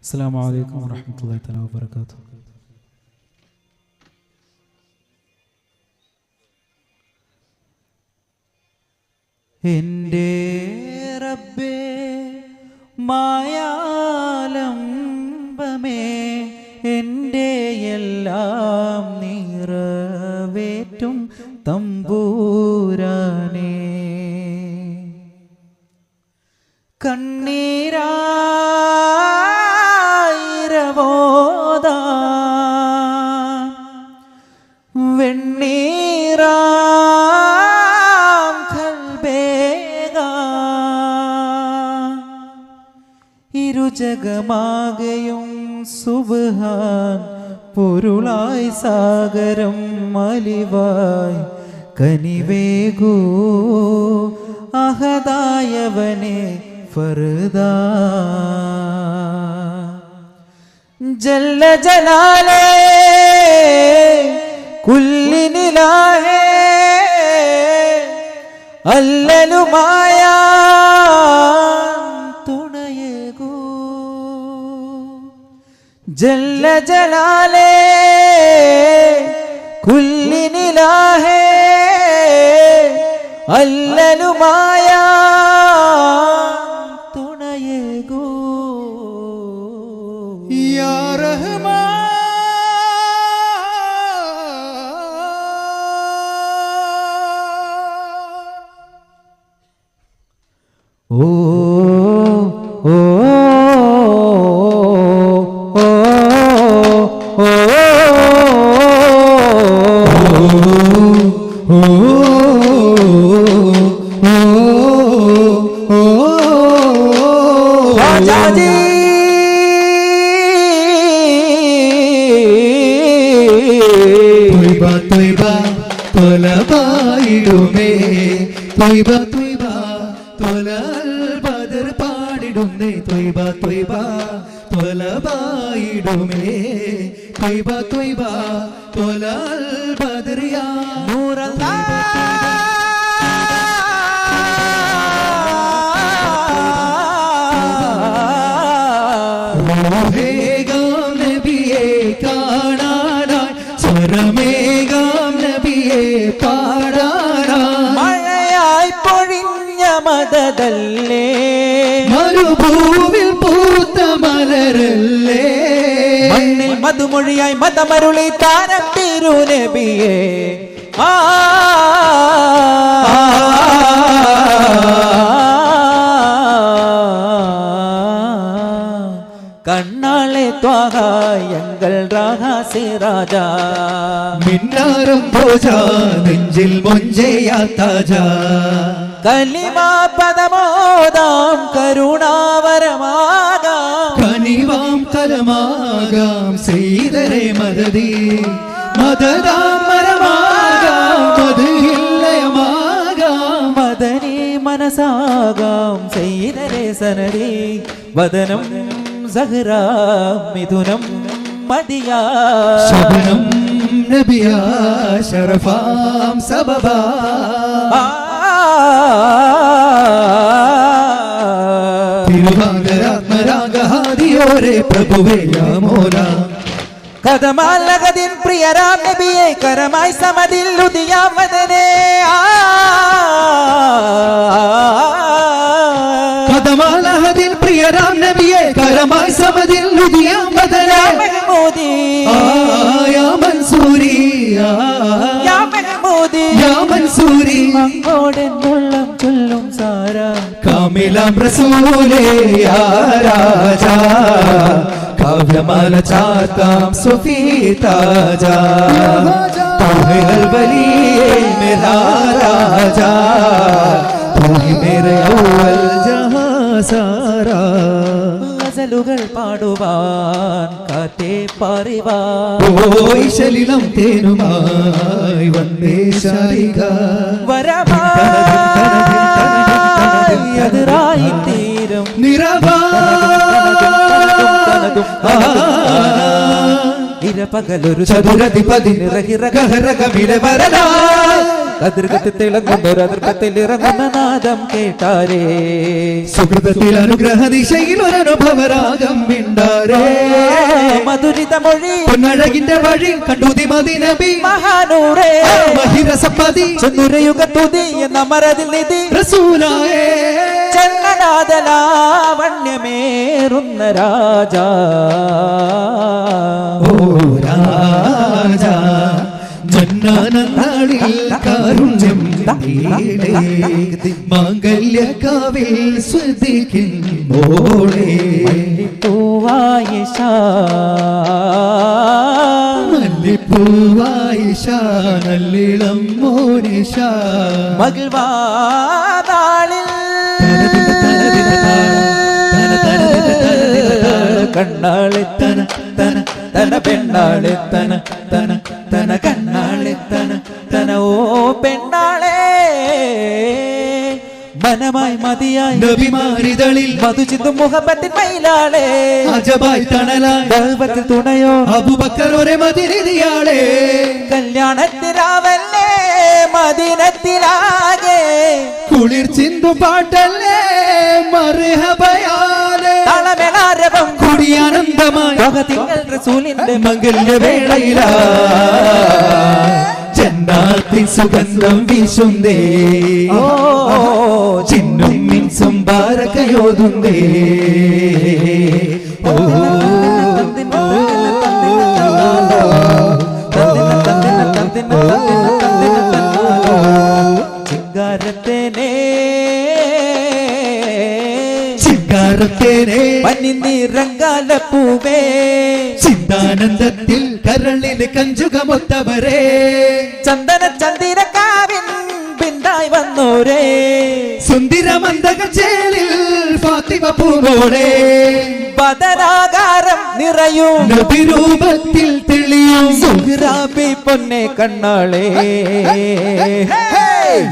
അസ്സലാമു അലൈക്കും വറഹ്മത്തുള്ളാഹി തആല വബറകാതുഹു. എൻ്റെ റബ്ബേ മായാലംബമേ എൻ്റെ എല്ലാം നിറവേറ്റും തമ്പൂരാനേ, കണ്ണീരായിരവോദാ വെണ്ണീറാം ഖൽബേഗ ഇരുജഗമാകയും സുബ്ഹാൻ പൊരുളായി സാഗരം അലിവായി കനിവേകൂ അഹദായവനെ ഫർദാ ജല്ല ജലാലേ കുല്ലിനിലാഹേ അല്ലലുമായ തുണയേകൂ ജല്ല ജലാലേ കുല്ലിനിലാഹേ അല്ലലുമായ തുണയേകൂ യാ റഹ്മാൻ. ഓ ഓ തൊലപായിടുമേ ത്വയ്ബ ത്വയ്ബ തൊലൽ ബദർ പാടിടുന്നേ ത്വയ്ബ ത്വയ്ബ തൊലപായിടുമേ ത്വയ്ബ ത്വയ്ബ തൊലൽ ബദർ യാ നൂറല്ലാഹ് റൂഹേഗാം നബിയെ കാണാനായി സ്വരമേഗാം നബിയെ പാടാനായി മഴയായി പൊഴിഞ്ഞ മദദല്ലേ മരുഭൂവിൽ പൂത്ത മലരല്ലേ മണ്ണിൽ മധുമൊഴിയായി മതമരുളി താരം തിരുനബിയേ ആ കണ്ണാളെ ത്വാഹ എങ്കൾ രാഹസി രാജാ മിന്നാരം ഭോജ നെഞ്ചിൽ മൊഞ്ചയാ താജാ കലിമാ പദമോദാം കരുണാവരമാകാം കനിവാം കലമാകാം സീതരെ മദതി മദദാം മരമാകാം മധുഹില്ലയമാകാം മദനി മനസാകാം സൈദരെ സനദി വദനം സഹ്റ മിഥുനം മദിയാ ശബനം നബിയാ ശറഫാം സബബാ തിരുവാതിയോരെ പ്രഭുവേ യാ മോലാ കദമാലഗദിൻ പ്രിയരാം നബിയെ കരമായി സമതിൽ ഉദിയാ മദനേ കദമാലഹദിൻ പ്രിയരാം നബിയെ കരമായി സമതിൽ ഉദിയാ മദനേ മഹ്മൂദി യാ മൻസൂരി യാ മഹ്മൂദി യാ മൻസൂരി അങ്ങോടെന്നുള്ളം ചൊല്ലും സാരാ കാമിലാം റസൂലേ യാ രാജാ കാവ്യമാല ചാത്താം സുഫീ താജാ തൂ high Al വലിയേ Mera Raja Tu he മേരെ ഔവൽ ജഹാ സാരാ ഗസലുകൾ പാടുവാൻ കാറ്റേ പാറിവാൻ ഓയ് ശലിലം തേനുമായി വന്നേ ശാരിക വരമായി എതിരായി തീരും നിറവാ ഇരപകലൊരു ചതുരധിപതി നിറഹിറകഹരകമിലെ വരദാ കതിർകത്തിൽ തിളങ്ങുന്നൊരതിർക്കത്തിൽ ഇറങ്ങുന്ന നാദം കേട്ടാരേ സുഹൃതത്തിൽ അനുഗ്രഹ ദിശയിൽ ഒരനുഭവരാഗം മിണ്ടാരേ സർക്കാരേ മധുരിത മൊഴി പൊന്നഴകിന്റെ വഴി കണ്ടു മദീനബി മഹാനൂറേ മഹിരസപ്പതി ചന്ദ്രയുഗത്തുതി എന്ന മരതിൽ നിധി റസൂലായേ ചങ്ങനാദലാവണ്യമേറുന്ന രാജാ ഓ രാജാ മന്നാനാളിൽ കാരുണ്യം നീളേ മാംഗല്യകാവിൽ സ്വദിക്കുന്നോളേ പൂവായിഷ മല്ലിപ്പൂവായിഷ നല്ലിളം മോനിഷ മകിൾവാതാളിൽ കണ്ണാളി തന തന തന പെണ്ണാളി തന തന തന കണ്ണാളി തന തന ഓ പെണ്ണാളേ മനമായി മതിയായി നബിമാരിതളിൽ മധുചിന്തും മുഹബത്തിൻ മയിലാളേ അജബായി തണലായി ദൈവത്തിൽ തുണയോ അബൂബക്കർ ഒരേ മദീനയാളേ കല്യാണത്തിലാവല്ലേ മദീനത്തിലാകെ കുളിർ ചിന്തു പാട്ടല്ലേ മർഹബയാലേ തളമെളാരവം കുടിയാനന്ദമായി ലോകത്തിങ്കൽ റസൂലിന്റെ മംഗല്യവേളയിലാ ജന്നാത്തിൻ സുഗന്ധം വീശുന്നേ ഓ ചിന്നും മിൻസും ബാരകയോതുന്നേ ഓ ചിങ്കാരത്തേനേ ചിങ്കാരത്തേനെ പനിനീറങ്കാല പൂവേ ചിന്താനന്ദത്തിൽ കരളിന് കഞ്ചുകമൊത്തവരെ ചന്ദന ചന്ദിരക്കാവിൻ പിന്നായി വന്നോരേ സുന്ദരമന്ദക ചേലിൽ ഫാത്തിമ പൂവോടെ ബദരാകാരം നിറയും നബിരൂപത്തിൽ തെളിയും സുഹ്റാബി പൊന്നെ കണ്ണാളേ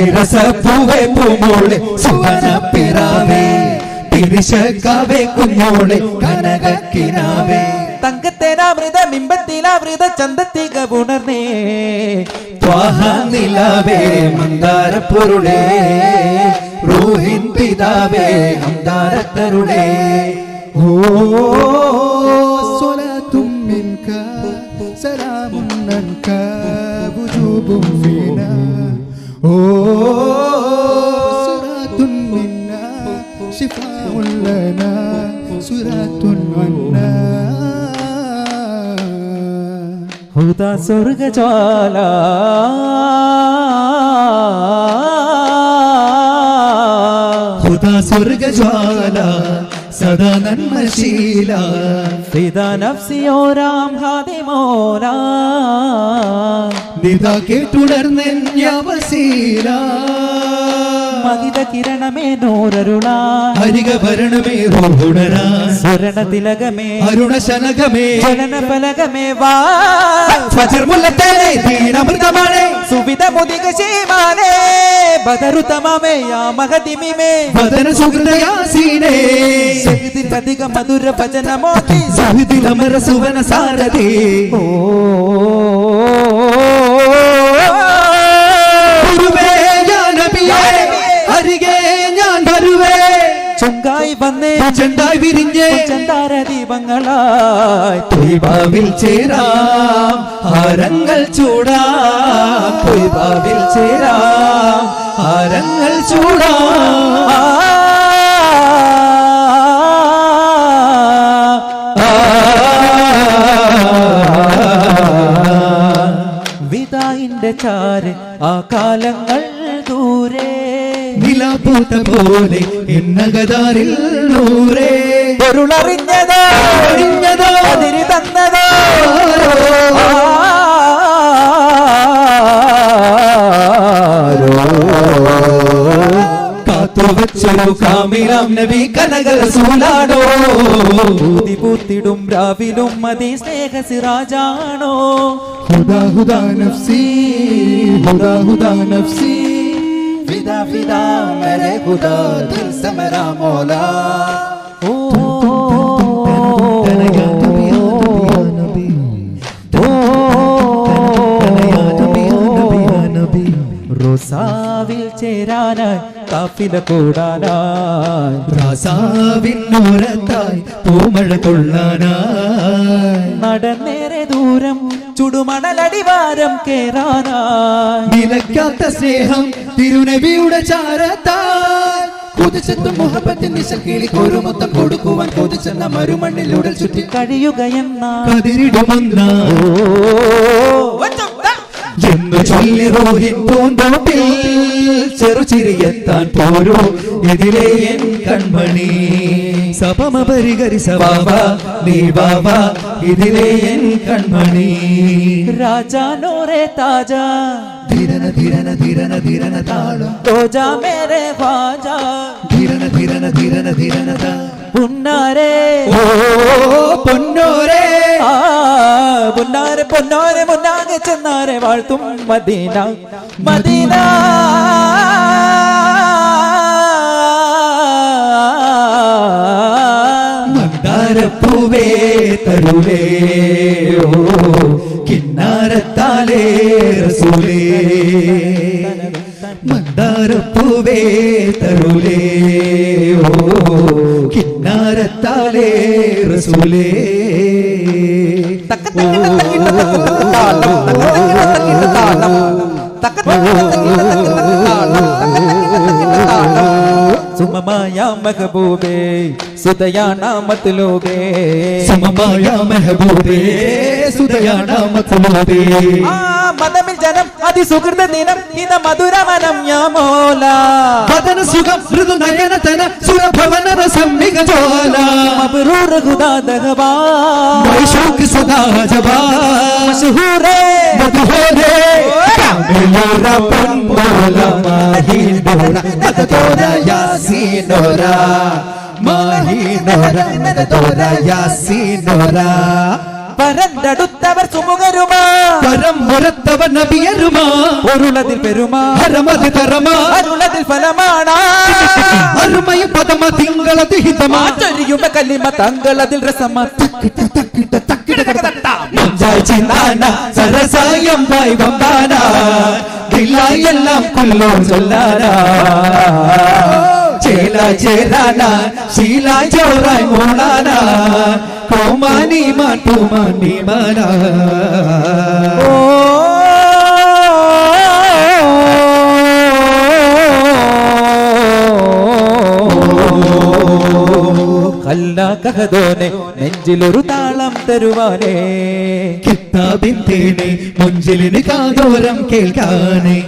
ഇരസപ്പൂവേ പൂമോളെ സുവനപ്പിറാവേ തിരിശക്കാവേ കുഞ്ഞോളെ കനകക്കിനാവേ തങ്കത്തേനാമൃത ബിംബത്തിലാമൃത ചന്തത്തിക ഉണർന്നേ ത്വാഹ നിലാവേ മന്ദാരപ്പൊരുളേ റൂഹിൻ പിതാവേ അന്താരത്തരുളേ ഓ സ്വലാത്തും മിൻക സലാമുൻ അൻക വുജൂബും ഫീനാ ഓ സുറാത്തുൻ മിന്നാ ശിഫാഉൻ ലനാ സുറാത്തുൻ അന്നാ ഹുദാ സ്വർഗജ്വാല ഹുദാ സ്വർഗജ്വാല സദാ നന്മശീല ഫിദാ നഫ്സിയോ രാം ഹാദിമോല നിതാ കേട്ടുണർന്നവസീല മഹിത കിരണമേ നൂരരുള ഹരിക ഭരണമേ റോഹുണരാ സ്വരണ തിലകമേ അരുണശനകമേ ചലന ഫലകമേ വാ ഫജർ മുല്ലത്തേനെ ദീനമൃതമാണേ സുവിധ മുദിക ശീമാനേ ബദറു തമാമേ യാ മഹദിമിമേ വദന സുഹൃദയാസീനേ അധിക മധുര ഭജന മോദി സഹിതിലമര സുവന സാരഥി ഓ ഗുരുവേ യാ നബിയേ അരികെ ഞാൻ വരുവേ ചുങ്കായി വന്നേ ചെണ്ടായി വിരിഞ്ഞേ ചന്താര ദീപങ്ങളായി തൊയ്ബാവിൽ ചേരാം ഹാരങ്ങൾ ചൂടാം തൊയ്ബാവിൽ ചേരാം ഹാരങ്ങൾ ചൂടാം വിദായിന്റെ ചാര് ആ കാലങ്ങൾ ദൂരെ നിലാപൂത്ത പോലെ എന്നകതാരിൽ നൂറേ പൊരുളറിഞ്ഞതോ അറിഞ്ഞതോ അതിരി തന്നതോ കാത്തുവച്ചൊരു കാമിലാം നബി കനക റസൂലാണോ പൂത്തിടും രാവിലും മതി സ്നേഹ സിറാജാണോ ഹുദാ ഹുദാ നഫ്സി ഹുദാ ഹുദാ നഫ്സി ഫിദാ ഫിദാ മേരെ ഖുദാ ദിൽ സെ മേരാ മൗലാ ഓ റോസാവിൽ ചേരാനായി കാഫില കൂടാനായി റാസാവിന്നോരത്തായി പൂമഴ കൊള്ളാനായി നടന്നേറെ ദൂരം ചുടുമണലടിവാരം കേറാനായി നിലയ്ക്കാത്ത സ്നേഹം തിരുനബിയുടെ ചാരത്താൽ കൊതിച്ചെത്തും മുഹബത്തിൻ നിശൽ കിളി ഒരു മൊത്തം കൊടുക്കുവാൻ കൊതിച്ചെന്ന മരുമണ്ണിലൂടെ ചുറ്റി കഴിയുകയെന്ന കതിരിടുമെന്ന എന്ന് ചൊല്ലി റൂഹിൻ പൂന്തോപ്പിൽ ചെറുചിരിയെത്താൻ പോരൂ ഇതിലെ എൻ കൺമണി സപമ പരിഹരി സവാവ നീ വാവ ഇതിലെ എൻ കൺമണി രാജാനോരെ താജാ ധീരന ധീരന ധീരന ധീരന താളം തോജാ മേരെ ഖ്വാജാ ധീരന ധീരന ധീരന ധീരന പുന്നാരെ ഓ പൊന്നോരെ പുന്നാരെ പൊന്നോരെ മുന്നാകെ ചെന്നാരെ വാഴ്ത്തും മദീന മദീന മന്ദാരപ്പൂവേ തരുളേ ഓ കിന്നാരത്താലേ റസൂലേ മന്ദാരപ്പൂവേ തരുളേ ഓ കിന്നാരത്താലേ റസൂലേ സുമമായ മെഹബൂബേ സുദയാന മത്ലൂബേ സുമമായ മെഹബൂബേ സുദയാന മത്ലൂബേ മതമിൽ ജനം അതിസുഹൃത ദിനം ഇത മധുരമനം യാമോല വദന സുഖം മൃദു നയനതന സുരഭവന രസം മികജോല മബ്രൂർ ഖുദാ ദഹബാ വൈശോക് സദാ ജബാ മശഹൂരേ മധുഹോരേ കാമിലോര പൊൻപോല മാഹിനോര നദതോര യാസീനോര മാഹിനോര നദതോര യാസീനോര പരന്തടുത്തവർ സുമുഖരുമാ പരം മുരത്തവർ നബിയരുമാ പൊരുളതിൽ പെരുമാ ഹരമതി തരമാ അരുളതിൽ ഫലമാണ അരുമയ പദമ തിങ്കളതി ഹിതമാ ചൊരിയുമ കല്ലിമ തങ്കളതിൽ രസമ മഞ്ചായി ചിന്താന സരസായം പായി വമ്പാന ദില്ലായി എല്ലാം കൊല്ലോ ചൊല്ലാന ചേല ചേരാന ശീലായി ചോറായി മോളാന കോമാനി മാട്ടുമാനി മാന കഹദോനെ നെഞ്ചിലൊരു താളം തരുവാനേ കിത്താബിൻ തേനെ മുഞ്ചിലിന് കാതോരം കേൾക്കാനേ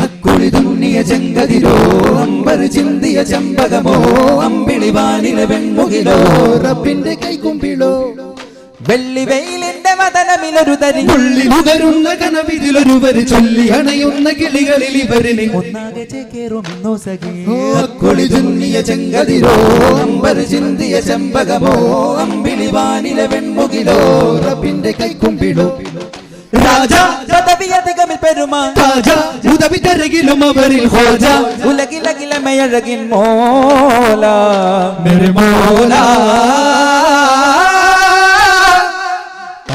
അക്കുളി തുന്നിയ ചെങ്കതിരോ അമ്പർ ചിന്തിയ ചെമ്പകമോ അമ്പിളി വാനിലെ വെൺമുകിലോ റബ്ബിന്റെ കൈക്കുമ്പിളോ വെള്ളി വെയിലിന്റെ വതനമിലൊരു തരി ഉള്ളിലുകരുന്ന കനവിതിലൊരുവര് ചൊല്ലി അണയുന്ന കിളികളിൽ ഇവരിനെ ഒന്നാകെ ചേക്കേറുമെന്നോ സഖി അക്കുളി തുന്നിയ ചെങ്കതിരോ അമ്പർ ചിന്തിയ ചെമ്പകമോ അമ്പിളി വാനിലെ വെൺമുകിലോ റബ്ബിന്റെ കൈക്കുമ്പിളോ രാജാ പദവിയധികമിൽ പെരുമാ താജ ഉദവി തരകിലും അവരിൽ ഹോജ ഉലകിലകിലമയഴകിൻ മോല മേരെ മോല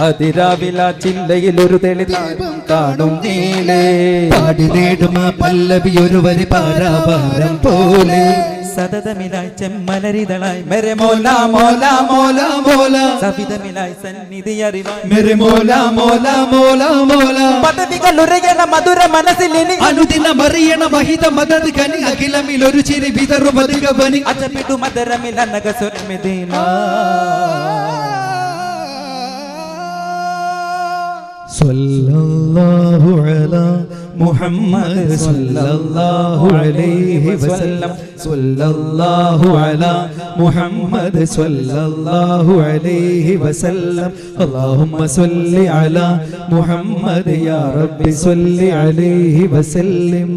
അതിരാവില ചില്ലയിൽ ഒരു തെളിതാപം കാണും നീലേ പാടി നേടുമ പല്ലവി ഒരു വരി പാരാപാരം പോലെ സതതമിലായി ചെമ്മലരിതളായി മെരെ മോല മോല മോല മോല സവിതമിലായി സന്നിധി അറിവായി മേരെ മോല മോല മോല മോല പദവികൾ ഉരയണ മധുര മനസ്സിലിനി അനുദിനം അറിയണ മഹിത മദത് കനി അഖിലമിൽ ഒരു ചിരി വിതറുമതി ഗവനി അജപിടു മധുരമില നഗസുരമിതീന സല്ലല്ലാഹു അലാ മുഹമ്മദ് സല്ലല്ലാഹു അലൈഹി വസല്ലം സല്ലല്ലാഹു അലാ മുഹമ്മദ് സല്ലല്ലാഹു അലൈഹി വസല്ലം അല്ലാഹുമ്മ സല്ലി അലാ മുഹമ്മദ് യാ റബ്ബി സല്ലി അലൈഹി വസല്ലം.